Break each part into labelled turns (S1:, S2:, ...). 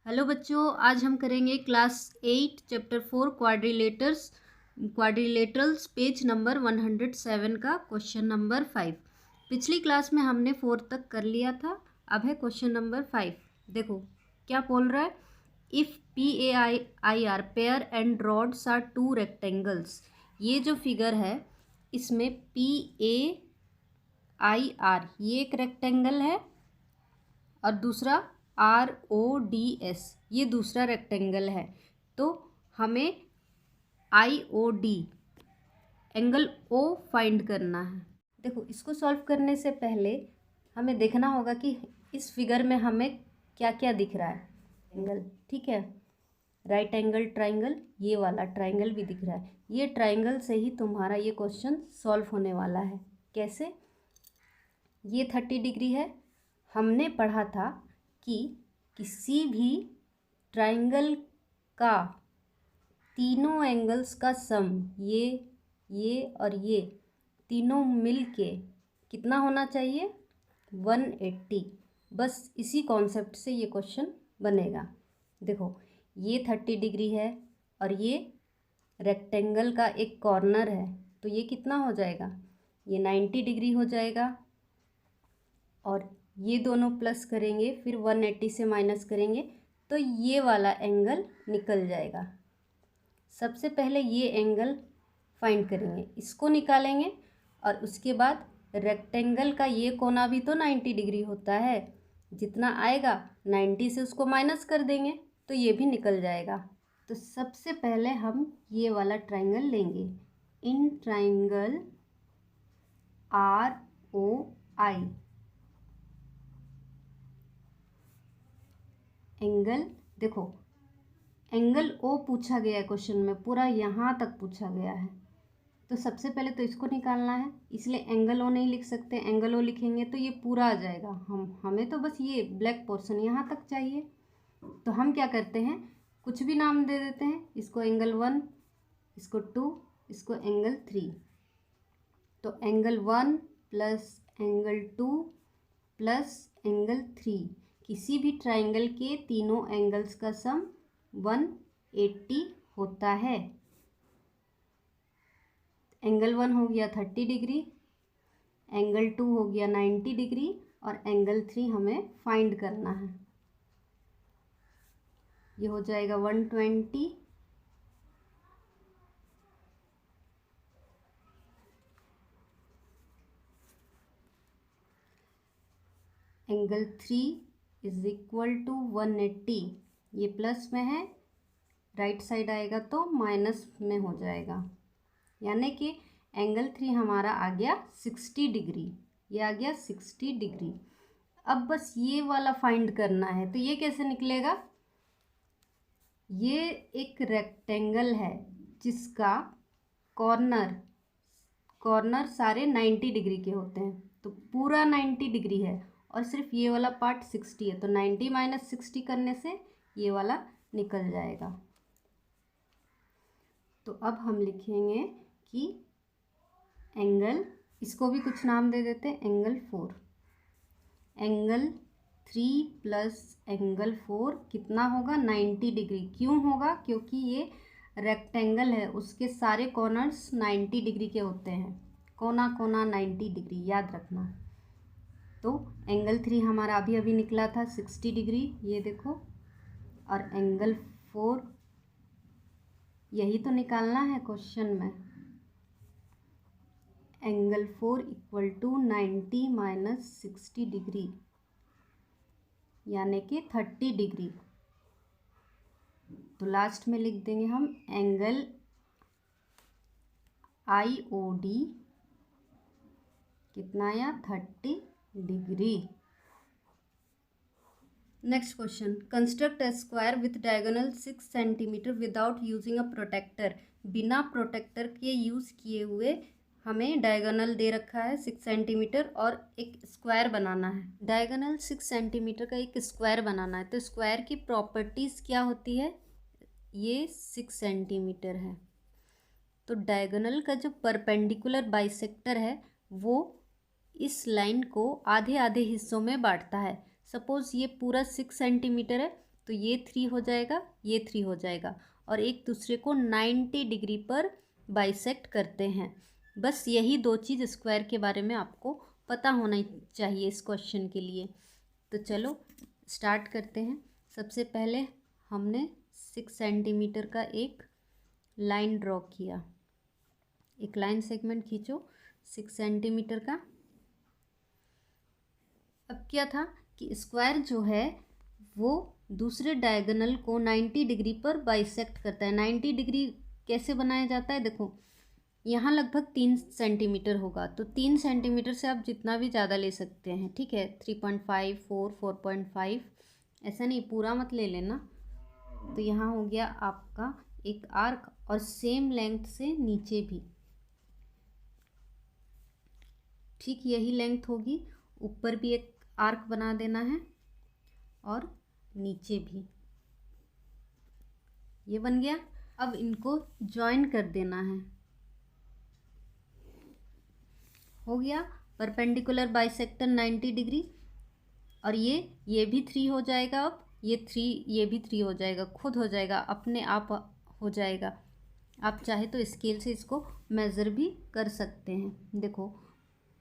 S1: Hello बच्चों, आज हम करेंगे class 8 chapter 4 quadrilaterals page number 107 का क्वेश्चन नंबर 5। पिछली क्लास में हमने 4 तक कर लिया था। अब है क्वेश्चन नंबर 5। देखो क्या बोल रहा है। If PAIR pair and rods are two rectangles. ये जो फिगर है इसमें PAIR ये एक रेक्टेंगल है और दूसरा RODS ये दूसरा रेक्टेंगल है। तो हमें IOD एंगल O फाइंड करना है। देखो इसको सॉल्व करने से पहले हमें देखना होगा कि इस फिगर में हमें क्या क्या दिख रहा है। एंगल ठीक है, राइट एंगल ट्राइंगल, ये वाला ट्राइंगल भी दिख रहा है। ये ट्राइंगल से ही तुम्हारा ये क्वेश्चन सॉल्व होने वाला है। कैसे? ये 30 डिग्री है। हमने पढ़ा था कि किसी भी ट्राइंगल का तीनों एंगल्स का सम ये और ये तीनों मिल के कितना होना चाहिए? 180। बस इसी कॉन्सेप्ट से ये क्वेश्चन बनेगा। देखो ये 30 डिग्री है और ये रेक्टेंगल का एक कॉर्नर है, तो ये कितना हो जाएगा? ये 90 डिग्री हो जाएगा। और ये दोनों प्लस करेंगे फिर 180 से माइनस करेंगे तो ये वाला एंगल निकल जाएगा। सबसे पहले ये एंगल फाइंड करेंगे, इसको निकालेंगे और उसके बाद रेक्टेंगल का ये कोना भी तो 90 डिग्री होता है। जितना आएगा 90 से उसको माइनस कर देंगे तो ये भी निकल जाएगा। तो सबसे पहले हम ये वाला ट्राइंगल लेंगे। इन ट्राइंगल ROI एंगल, देखो एंगल O पूछा गया है क्वेश्चन में, पूरा यहाँ तक पूछा गया है। तो सबसे पहले तो इसको निकालना है, इसलिए एंगल O नहीं लिख सकते। एंगल O लिखेंगे तो ये पूरा आ जाएगा। हमें तो बस ये ब्लैक पोर्शन यहाँ तक चाहिए। तो हम क्या करते हैं, कुछ भी नाम दे देते हैं। इसको एंगल 1, इसको 2, इसको एंगल 3। तो angle 1 plus angle 2 plus angle 3, किसी भी ट्राइंगल के तीनों एंगल्स का सम 180 होता है। एंगल 1 हो गया 30 डिग्री, एंगल 2 हो गया 90 डिग्री और एंगल 3 हमें फाइंड करना है। ये हो जाएगा 120। Angle 3 is equal to 180। ये प्लस में है, राइट साइड आएगा तो माइनस में हो जाएगा। यानी कि एंगल 3 हमारा आ गया 60 डिग्री। ये आ गया 60 डिग्री। अब बस ये वाला फाइंड करना है। तो ये कैसे निकलेगा? ये एक रेक्टेंगल है जिसका कॉर्नर सारे 90 डिग्री के होते हैं। तो पूरा 90 डिग्री है और सिर्फ ये वाला पार्ट 60 है। तो 90 माइनस 60 करने से ये वाला निकल जाएगा। तो अब हम लिखेंगे कि एंगल, इसको भी कुछ नाम दे देते हैं, एंगल 4। एंगल 3 प्लस एंगल 4 कितना होगा? 90 डिग्री। क्यों होगा? क्योंकि ये रेक्टेंगल है, उसके सारे कॉर्नर्स 90 डिग्री के होते हैं। कोना कोना 90 डिग्री, याद रखना। तो एंगल 3 हमारा अभी अभी निकला था 60 डिग्री, ये देखो। और एंगल 4 यही तो निकालना है क्वेश्चन में। Angle 4 equal to 90 minus 60 degree यानी कि 30 डिग्री। तो लास्ट में लिख देंगे हम एंगल IOD कितना आया? 30 degree. Next question, construct a square with diagonal 6 centimetre without using a protractor. बिना प्रोटेक्टर के यूज़ किए हुए हमें डायगोनल दे रखा है 6 सेंटीमीटर और एक स्क्वायर बनाना है। डायगोनल 6 सेंटीमीटर का एक स्क्वायर बनाना है। तो स्क्वायर की प्रॉपर्टीज़ क्या होती है? ये 6 सेंटीमीटर है। तो डायगोनल का जो परपेंडिकुलर बाइसेक्टर है वो इस लाइन को आधे आधे हिस्सों में बांटता है। सपोज़ ये पूरा 6 सेंटीमीटर है तो ये 3 हो जाएगा, ये 3 हो जाएगा, और एक दूसरे को 90 डिग्री पर बाइसेक्ट करते हैं। बस यही दो चीज़ स्क्वायर के बारे में आपको पता होना चाहिए इस क्वेश्चन के लिए। तो चलो स्टार्ट करते हैं। सबसे पहले हमने 6 सेंटीमीटर का एक लाइन ड्रॉ किया। एक लाइन सेगमेंट खींचो 6 सेंटीमीटर का। अब क्या था कि स्क्वायर जो है वो दूसरे डायगोनल को 90 डिग्री पर बाइसेक्ट करता है। 90 डिग्री कैसे बनाया जाता है, देखो यहाँ लगभग 3 सेंटीमीटर होगा, तो 3 सेंटीमीटर से आप जितना भी ज़्यादा ले सकते हैं, ठीक है। 3.5, 4, 4.5, ऐसा नहीं पूरा मत ले लेना। तो यहाँ हो गया आपका एक आर्क, और सेम लेंथ से नीचे भी ठीक यही लेंथ होगी। ऊपर भी एक आर्क बना देना है और नीचे भी ये बन गया। अब इनको ज्वाइन कर देना है। हो गया परपेंडिकुलर बाइसेक्टर 90 डिग्री, और ये भी 3 हो जाएगा। अब ये 3, ये भी 3 हो जाएगा, खुद हो जाएगा, अपने आप हो जाएगा। आप चाहे तो स्केल से इसको मेज़र भी कर सकते हैं। देखो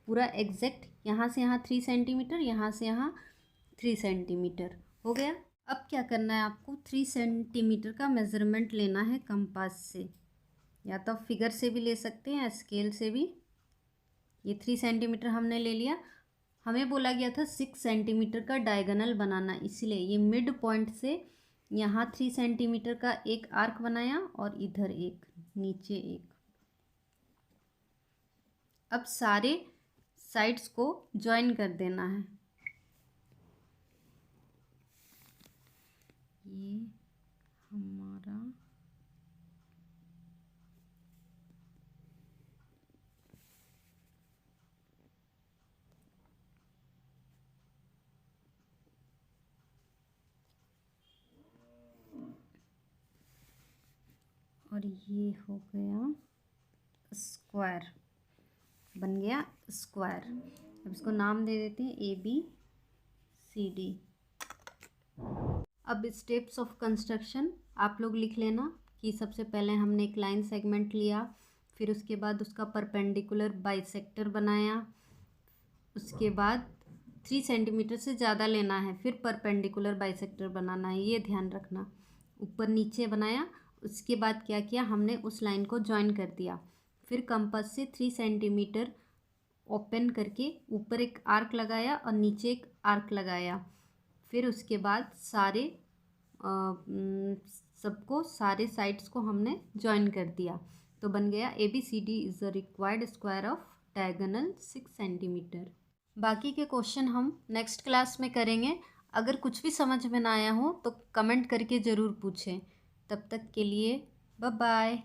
S1: पूरा एग्जैक्ट यहाँ से यहाँ 3 सेंटीमीटर, यहाँ से यहाँ 3 सेंटीमीटर हो गया। अब क्या करना है आपको, 3 सेंटीमीटर का मेज़रमेंट लेना है कंपास से, या तो आप फिगर से भी ले सकते हैं, स्केल से भी। ये 3 सेंटीमीटर हमने ले लिया। हमें बोला गया था 6 सेंटीमीटर का डायगोनल बनाना, इसलिए ये मिड पॉइंट से यहाँ 3 सेंटीमीटर का एक आर्क बनाया और इधर एक, नीचे एक। अब सारे साइड्स को ज्वाइन कर देना है। ये हमारा और ये हो गया स्क्वायर, बन गया स्क्वायर। अब इसको नाम दे देते हैं ABCD। अब स्टेप्स ऑफ कंस्ट्रक्शन आप लोग लिख लेना कि सबसे पहले हमने एक लाइन सेगमेंट लिया, फिर उसके बाद उसका परपेंडिकुलर बाइसेक्टर बनाया, उसके बाद 3 सेंटीमीटर से ज़्यादा लेना है, फिर परपेंडिकुलर बाइसेक्टर बनाना है, ये ध्यान रखना। ऊपर नीचे बनाया, उसके बाद क्या किया हमने, उस लाइन को ज्वाइन कर दिया। फिर कंपास से 3 सेंटीमीटर ओपन करके ऊपर एक आर्क लगाया और नीचे एक आर्क लगाया। फिर उसके बाद सारे सबको, सारे साइड्स को हमने ज्वाइन कर दिया। तो बन गया ABCD is the required square of diagonal 6 centimetre. बाकी के क्वेश्चन हम नेक्स्ट क्लास में करेंगे। अगर कुछ भी समझ में ना आया हो तो कमेंट करके ज़रूर पूछें। तब तक के लिए बाय बाय।